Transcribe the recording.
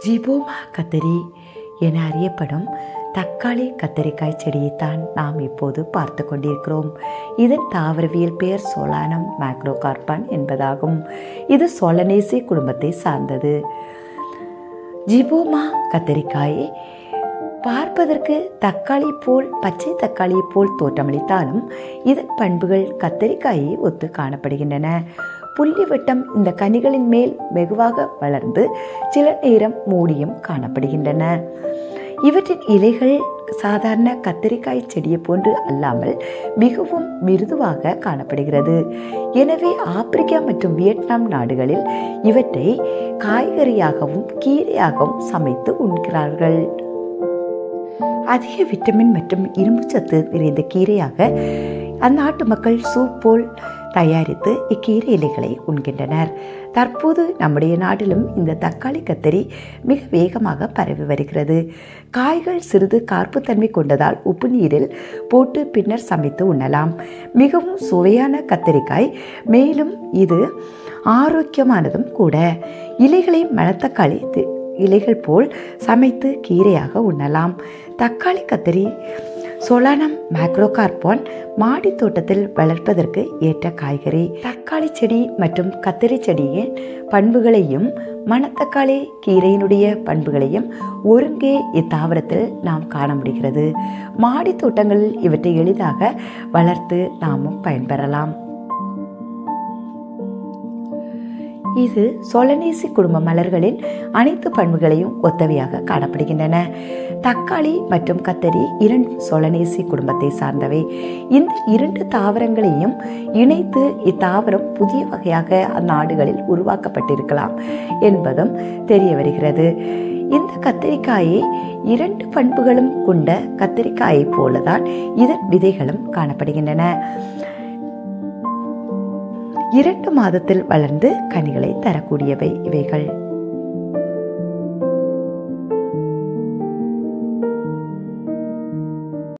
ஜிபோமா கத்தரி என அறியப்படும் தக்காளி கத்தரிக்காய் செடியைத்தான் நாம் இப்போது பார்த்து கொண்டிருக்கிறோம். இதன் தாவரவியல் பெயர் சோலானம் மேக்ரோகார்பான் என்பதாகும். இது சோலனேசி குடும்பத்தை சார்ந்தது. ஜிபோமா கத்தரிக்காய் பார்ப்பதற்கு தக்காளி போல் பச்சை தக்காளி போல் தோற்றமளித்தாலும் இதன் பண்புகள் கத்தரிக்காயை ஒத்து காணப்படுகின்றன. புள்ளி வட்டம் இந்த கனிகளின் மேல் வெகுவாக வளர்ந்து சில நேரம் மூடியும் காணப்படுகின்றன. இவற்றின் இலைகள் சாதாரண கத்தரிக்காய் செடியை போன்று அல்லாமல் மிகவும் மிருதுவாக காணப்படுகிறது. எனவே ஆப்பிரிக்கா மற்றும் வியட்நாம் நாடுகளில் இவற்றை காய்கறியாகவும் கீரையாகவும் சமைத்து உண்கிறார்கள். அதிக விட்டமின் மற்றும் இரும்பு சத்து நிறைந்த கீரையாக அந்நாட்டு மக்கள் சூப் போல் தயாரித்து இக்கீரை இலைகளை உண்கின்றனர். தற்போது நம்முடைய நாட்டிலும் இந்த தக்காளி கத்தரி மிக வேகமாக பரவி வருகிறது. காய்கள் சிறிது கார்ப்புத்தன்மை கொண்டதால் உப்பு நீரில் போட்டு பின்னர் சமைத்து உண்ணலாம். மிகவும் சுவையான கத்தரிக்காய், மேலும் இது ஆரோக்கியமானதும் கூட. இலைகளை மணத்தக்காளி இலைகள் போல் சமைத்து கீரையாக உண்ணலாம். தக்காளி கத்தரி சோலானம் மேக்ரோகார்பான் மாடி தோட்டத்தில் வளர்ப்பதற்கு ஏற்ற காய்கறி. தக்காளி செடி மற்றும் கத்தரி செடியின் பண்புகளையும் மணத்தக்காளி கீரையினுடைய பண்புகளையும் ஒருங்கே இத்தாவரத்தில் நாம் காண முடிகிறது. மாடி தோட்டங்களில் இவற்றை எளிதாக வளர்த்து நாமும் பயன்பெறலாம். இது சோலனேசி குடும்ப மலர்களின் அனைத்து பண்புகளையும் ஒத்தவையாக காணப்படுகின்றன. தக்காளி மற்றும் கத்தரி இரண்டு சோலனேசி குடும்பத்தை சார்ந்தவை. இந்த இரண்டு தாவரங்களையும் இணைத்து இத்தாவரம் புதிய வகையாக அந்நாடுகளில் உருவாக்கப்பட்டிருக்கலாம் என்பதும் தெரிய வருகிறது. இந்த கத்தரிக்காயை இரண்டு பண்புகளும் கொண்ட கத்தரிக்காயை போலதான் இதன் விதைகளும் காணப்படுகின்றன. 2 மாதத்தில் வளர்ந்து கனிகளை தரக்கூடியவை இவைகள்.